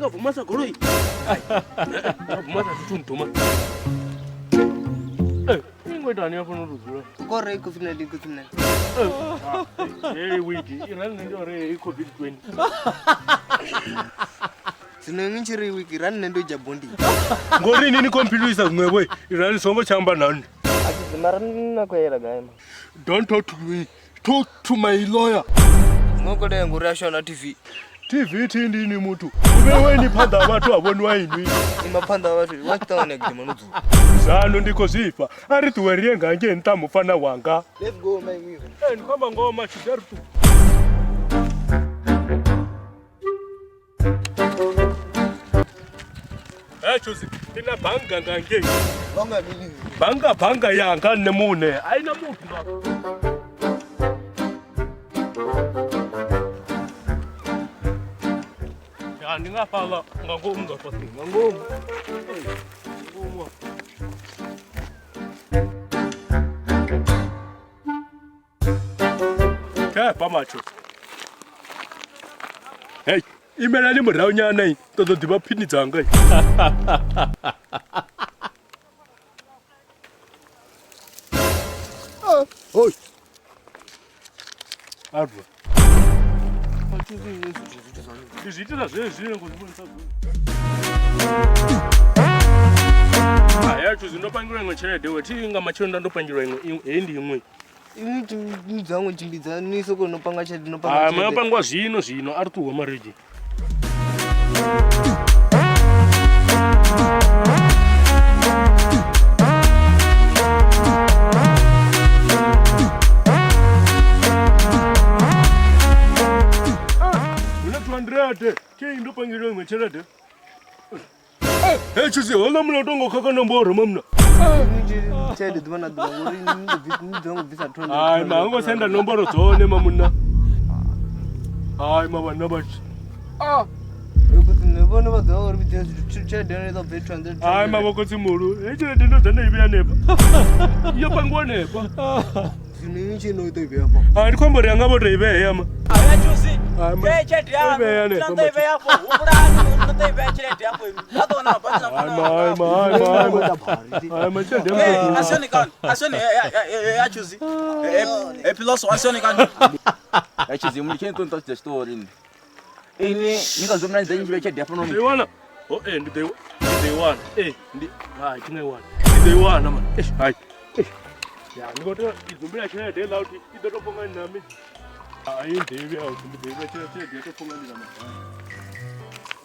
Tinga vumasa goloi. Vumasa tuntuma. Ingwe tani hapo nuruzura. Kore kufinali. Wiki, irani ndio re COVID-20. Sinengichiri wiki rani nendo jabondi. Ngori nini kompilisa ngwewe? Irani songo chamba nani? Ati marana kwera gaima. Don't talk to me. Talk to my lawyer. Ngoko de ngura shona TV. TV tindi ni mutu. Ubewe ni panda watu abonwa inwi. Imapanda watu wataone kimanuzu. Zano ndiko sifa. Ari tuwerie nganje ntamufana wanga. Let's go my music. Nkamba ngoma chidarutu. Chuzi, tina banga ngange. Banga nini? Banga yanga nemune. Aina mutu ngako. Ya ndingafala ngangomga pasi. Ngangomga. Ngangomga. Pamacho. Hey, imela ni murau nyana hii. Toto diba pini zanga hii. Oi. Arwa. Ziti za zezi ngozibona sabu. Aya chuzi ndopangirwa ngochelede wethi ngamachonda ndopangirwa endi imwe. Imiti muzangu chimbidza nisoko nopanga chedi nopanga chedi. Mapangwa zvino ari tuwa mareji. Una 200 ke ndopangirwa imwe chelede. Chuzi hola munotongo kakana mboro mamna. Chedi dwana ngori nizangu visa 200. Ai mango senda nomboro dzone mamuna. Ai mabana bachi. Ukuti nebona badzawo uri kuti chedi neza bve 200. Ai maboko tsimuru. Chedi ndo dzana ibya nepa. Iyo pangwa nepa. Sinenchi no toibe hapo. Ai ndikwambori yanga boto ibe yama. Aya chuzi. Chedi ya. Ndo ibe hapo. Ubulani ndo ibe chedi hapo. Adona bana Ai machedi. Asioni ya chuzi. Piloso asioni kan. Ya chuzi mlikeni tonto the story ni. Ini nikazomna nzenyi chibe chedi hapo no. They wanna. Oh and they want. Ndi hai kine want. They want man. Hai. Ya ngoto izumbira chedi lauti idoto ponga nami. Ai ndibe out ndibe chedi to ponga ni nami.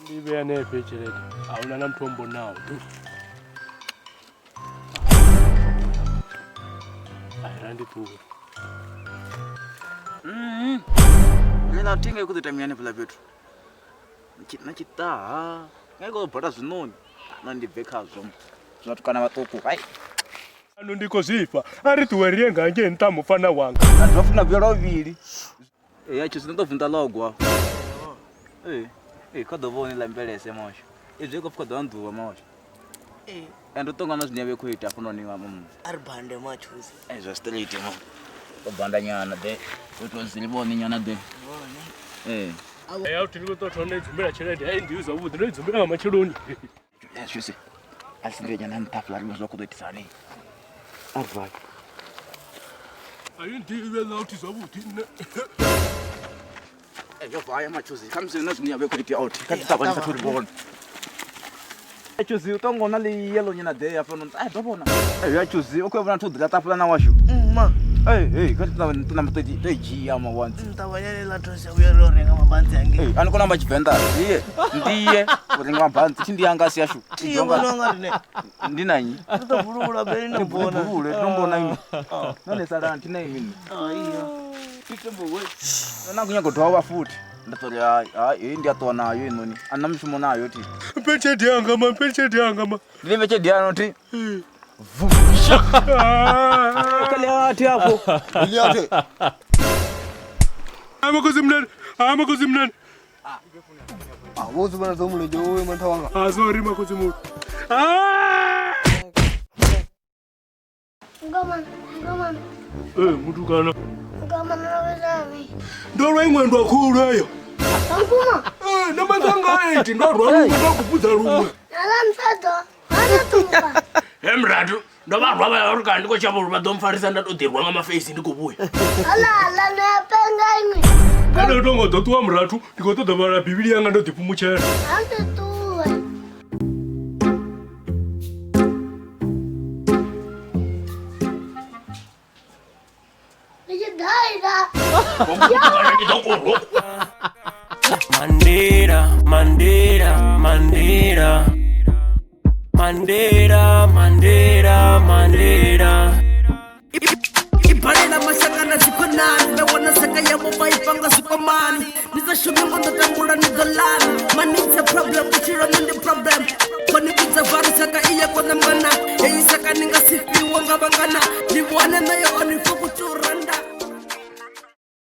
Ndibe ane pechedi. Auna namtombo nao tu. Randi tu. Nina tinga kuzitamiyane pala petu. Nachita. Ngeko bhata zvinoni. Nandibvekazvo. Zvatukana vatoko. Hai. Ano ndiko zifa. Ari tuwerie nganje ntamufana wanga. Ndofuna bvela ovili. Yacho zvinotobvunda logwa. Kodovoni la mbelese mosho. Izveko fuka dwanduva mosho. And utongana zvinyabe kuita afunoniwa mumu. Ari bande machuzi. Zvastelite mo. Obanda nyana de. Utoziliboni nyana de. Aya utiri kutotona izumbira chedi. Hai ndiuza ubu ndinoizumbira machironi. Chuzi. Asindire nyana ntafula rimwe kudoitisani. Arvai. Ai ndiwe lauti zabuti ne. Yovaya machuzi. Kamsina zvinyabe kuita out. Katitavana turi Chuzi utongona li yellow nyana de afono. Ndopona. Chuzi ukwevana tudira tafula na washu. Ma. Kati tuna mtoti ji ama wanzi. Ntawanyane la tosa uyarone kama banzi yange. Anokona mba chivenda. Ndiye uringa banzi chindi yanga siyashu. Tiyo bononga rine. Ndinanyi. Tutavurugula beri ndobona. Ndombona imi. None sala ntina imi. Iya. Titembo we. Nakunya kudwa futhi. Ndatori ndiyatona nayo inoni. Anamshumo nayo ti. Pechedi yanga ma. Ndime chedi yano ti. Kaliati hapo. Iliate. Amakozi mnani. Wozu bana zomule jowe mantawanga. Sorry makozi mu. Ngoma. Mutukana. Ngoma na wezami. Ndoro ingwe ndo khulu eyo. Ngoma. namatanga 8 ndarwa ngakubudza rumwe. Alamsado. Anatumba. Emratu ndovarwa uri kandi kochavo uri vadomfarisa ndatodirwa ngamafesi ndikubuya. Ala nepenga ini. Kana tongo dotuwa mratu ndikotoda vara bibili yanga ndotipumuchera. Ante tuwe. Nijidaida. Mandira, Mandira, Mandira. Mandira, Mandira, Mandira. Iparela mashakana sikonani Mewana saka ya mova ipanga supermani Niza shumi ngondo tambula nidolani Money is a problem, but you're not the problem Koni pizza varu saka iya kona mbana Eyi saka ninga sipi wanga bangana Niwane na yo oni fuku turanda